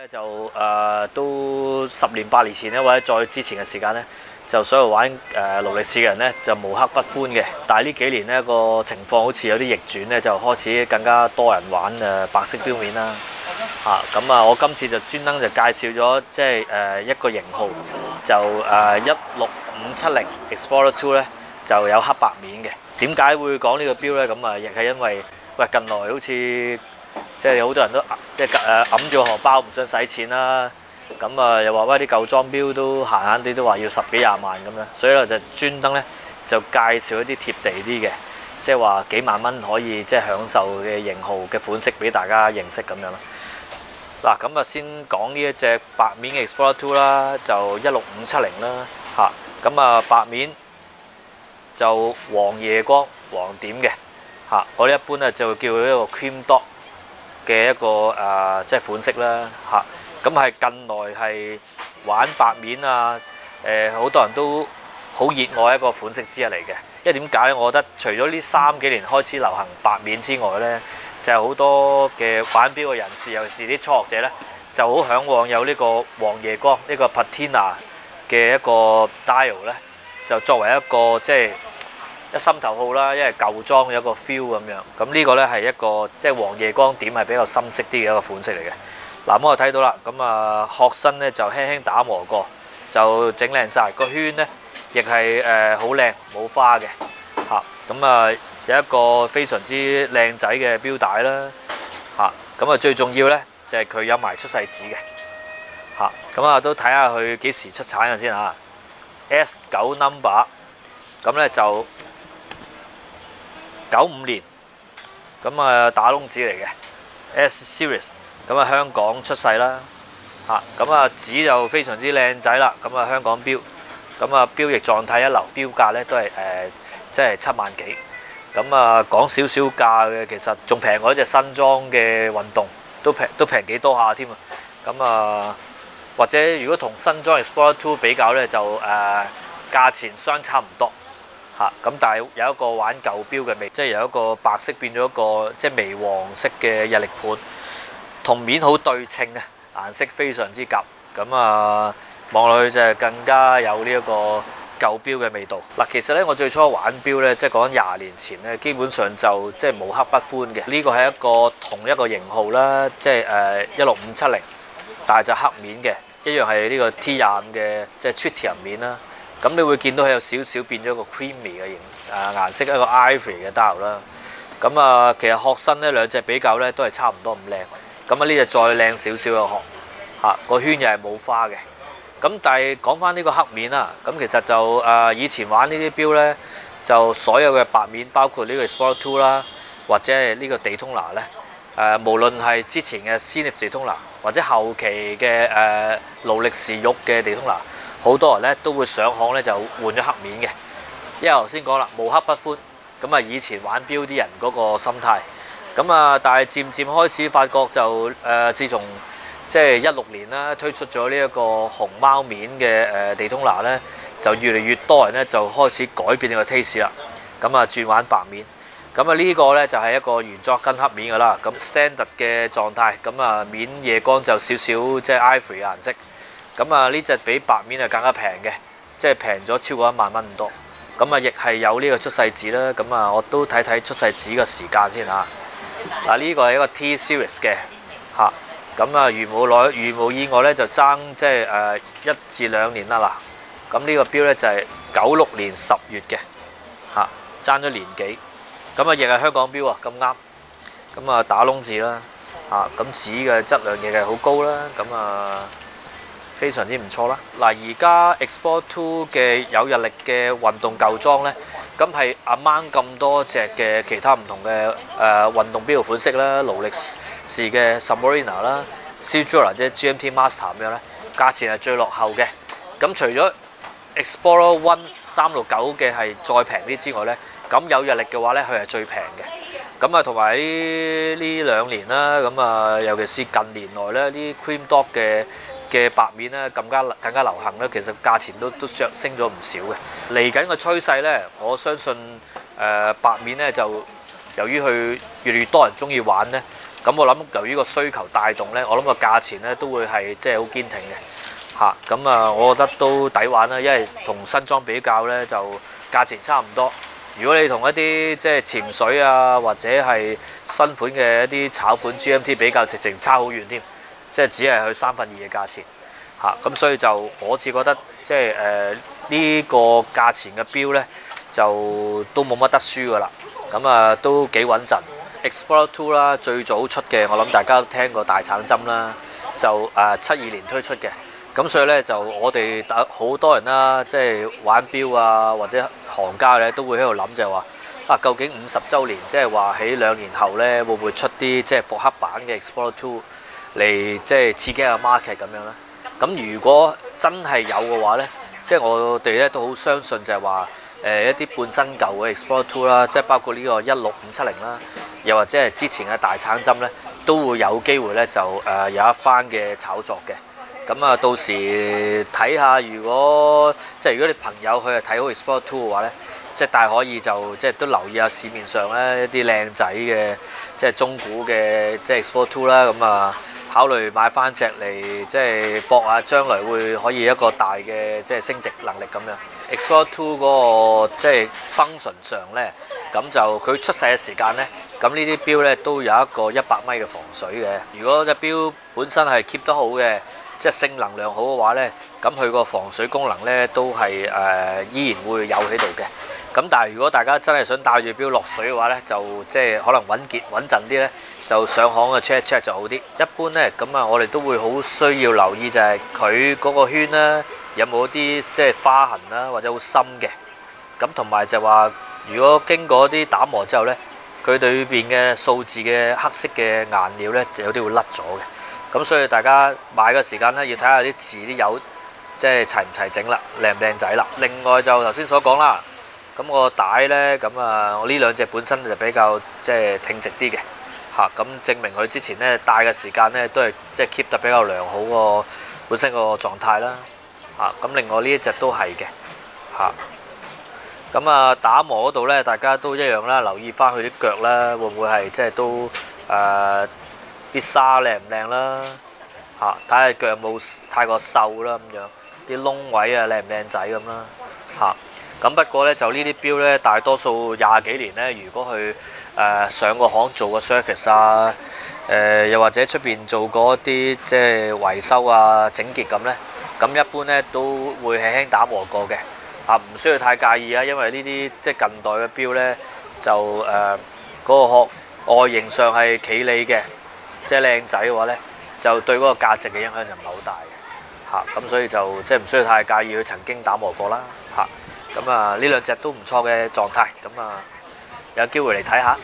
就都10年8年前咧，或者再之前嘅時間咧，就所有玩勞力士嘅人咧就無刻不歡嘅。但係呢幾年呢個情況好似有啲逆轉咧，就開始更加多人玩白色錶面啦。咁我今次就專登就介紹咗即係一個型號，就16570 Explorer 2咧就有黑白面嘅。點解會講呢個錶咧？咁亦係因為近來好似即係好多人都即係揞住個荷包唔想使錢啦。咁又話啲舊裝錶都閒閒地都話要10幾20萬咁樣，所以咧就專登咧就介紹一啲貼地啲嘅，即係話幾萬蚊可以即係享受嘅型號嘅款式俾大家認識咁樣咯。嗱，咁先講呢一隻白面嘅 Explorer 2啦，就16570啦咁白面就黃夜光黃點嘅我哋一般咧就叫佢一個 cream dot 嘅一個即係款式啦咁係近來係玩白面好多人都好熱愛一個款式之一嚟嘅。因為點解咧？我覺得除咗呢3幾年開始流行白面之外咧，就係好多嘅玩錶嘅人士，尤其是啲初學者咧，就好嚮往有呢個黃夜光呢個 Patina 嘅一個 dial 咧，就作為一個即係一心頭好啦，因為舊裝有一個 feel 咁樣。咁呢個咧係一個即係黃夜光點係比較深色啲嘅一個款式嚟嘅。嗱，咁我睇到啦，咁殼身咧就輕輕打磨過，就整靚晒個圈咧，亦係好靚冇花嘅咁有一個非常之靚仔嘅錶帶啦咁最重要咧就係佢有埋出世紙嘅咁都睇下佢幾時出產嘅先S9 number 咁咧就95年咁打窿紙嚟嘅 S series 咁香港出世啦咁紙就非常之靚仔啦。咁香港錶咁錶翼狀態一流，錶價咧都係即係7萬幾。咁講少少價嘅，其實仲平過一隻新裝嘅運動，都平幾多下添咁或者如果同新裝 Explorer 2比較咧，就價錢相差唔多咁但係有一個玩舊錶嘅味，即係由一個白色變咗一個即係微黃色嘅日曆盤，同面好對稱顏色非常之夾。咁望落去就係更加有呢一個舊錶嘅味道。嗱，其實咧我最初玩錶咧，即係講20年前咧，基本上就即係無刻不歡嘅。呢個係一個同一個型號啦，即係16570，但係就黑面嘅，一樣係呢個 T25嘅即係 Tritium 面啦。咁你會見到佢有少少變咗個 creamy 嘅顏色，一個 ivory 嘅 dial 啦。咁其實殼身咧兩隻比較咧都係差唔多咁靚。咁呢隻再靚少少嘅殼個圈又係冇花嘅。咁但係講翻呢個黑面啦，咁其實就以前玩呢啲錶咧，就所有嘅白面，包括呢個 Explorer 2啦，或者係呢個 Daytona 咧，無論係之前嘅 Zenith Daytona 或者後期嘅勞力士玉嘅 Daytona，好多人咧都會上行咧就換咗黑面嘅。因為頭先講啦，無刻不歡，咁以前玩錶啲人嗰個心態，咁但係漸漸開始發覺就自從即係16年啦，推出咗呢一個紅貓面嘅Daytona咧，就越嚟越多人咧就開始改變呢個 taste 啦。咁轉玩白面。咁呢個咧就係一個原裝跟黑面㗎啦。咁 standard 嘅狀態，咁面夜光就少少即係 ivory 嘅顏色。咁呢隻比白面更加平嘅，即係平咗超過1萬蚊咁多。咁亦係有呢個出世紙啦。咁我都睇睇出世紙嘅時間先嗱，呢個係一個 T series 嘅咁如無意外咧就爭即係1至2年啦咁呢個錶咧就係96年10月嘅爭咗年幾。咁亦係香港錶咁啱。咁打窿字啦咁紙嘅質量亦係好高啦。咁非常之唔錯啦。嗱，而家 Explorer 2嘅有日曆嘅運動舊裝咧，咁係 among 咁多隻嘅其他唔同嘅運動錶款式啦，勞力士嘅 Submariner 啦、Cedula 即係 GMT Master 咁樣咧，價錢係最落後嘅。咁除咗 Explorer 1 369嘅係再平啲之外咧，咁有日曆嘅話咧，佢係最平嘅。咁同埋呢2年啦，咁尤其是近年來咧，啲 cream dot 嘅白面咧更加流行咧，其實價錢都上升咗唔少嘅。嚟緊嘅趨勢咧，我相信白面咧就由於佢越嚟越多人中意玩咧，咁我諗由於個需求帶動呢，我諗個價錢呢都會係即係好堅挺嘅嚇。咁我覺得都抵玩啦，因為同新裝比較呢，就價錢差唔多。如果你同一啲即係潛水啊或者係新款嘅一啲炒款 GMT 比較，直情差好遠添，即係只係去2/3嘅價錢嚇。咁所以就我自覺得即係呢個價錢嘅錶呢，就都冇乜得輸噶啦。咁都幾穩陣。Explorer 2啦，最早出嘅，我諗大家都聽過大橙針啦，就72年推出嘅。咁所以咧就我哋好多人啦，即係玩錶啊或者行家咧都會喺度諗就係話究竟50週年，即係話喺2年後咧會唔會出啲即係復刻版嘅 Explorer 2嚟即係刺激下 market 咁樣咧？咁如果真係有嘅話咧，即係我哋咧都好相信就係話一啲半新舊嘅 Explorer 2啦，即係包括呢個16570啦，又或者係之前嘅大橙針咧，都會有機會咧就有一番嘅炒作嘅。咁到時睇下，如果你朋友佢係睇好 Explorer 2嘅話咧，即係大可以就即係都留意下市面上咧一啲靚仔嘅即係中古嘅即係 Explorer 2啦。咁考慮買翻隻嚟即係搏下將來會可以一個大嘅即係升值能力咁樣。Explorer 2嗰個即係 function 上咧，咁就佢出世嘅時間咧，咁呢啲錶咧都有一個100米嘅防水嘅。如果隻錶本身係 keep 得好嘅，即係性能良好嘅話咧，咁佢個防水功能咧都係依然會有喺度嘅。咁但係如果大家真係想帶住錶落水嘅話咧，就即係可能穩陣啲咧，就上行嘅 check 就好啲。一般咧，咁我哋都會好需要留意就係佢嗰個圈咧有冇啲即係花痕啦，或者好深嘅。咁同埋就話，如果經過啲打磨之後咧，佢裏邊嘅數字嘅黑色嘅顏料咧，就有啲會甩咗嘅。咁所以大家買嘅時間咧，要睇下啲字啲油即係齊唔齊整啦，靚唔靚仔啦。另外就頭先所講啦，咁個帶咧，咁我呢兩隻本身就比較即係挺直啲嘅嚇，咁證明佢之前咧戴嘅時間咧都係即係 keep 得比較良好個本身個狀態啦嚇。咁另外呢一隻都係嘅嚇。咁打磨嗰度咧，大家都一樣啦，留意翻佢啲腳啦，會唔會係即係都啲沙靚唔靚啦嚇，睇下腳有冇太過瘦啦咁樣，啲窿位靚唔靚仔咁啦嚇。咁不過咧就呢啲錶咧，大多數20幾年咧，如果去上個行做個 service 又或者出邊做過一啲即係維修整潔咁咧，咁一般咧都會輕輕打磨過嘅唔需要太介意因為呢啲即係近代嘅錶咧就嗰個外形上係企理嘅。即係靚仔嘅話咧，就對嗰個價值嘅影響就唔係好大嘅咁所以就即係唔需要太介意佢曾經打磨過啦咁呢兩隻都唔錯嘅狀態，有機會嚟睇下。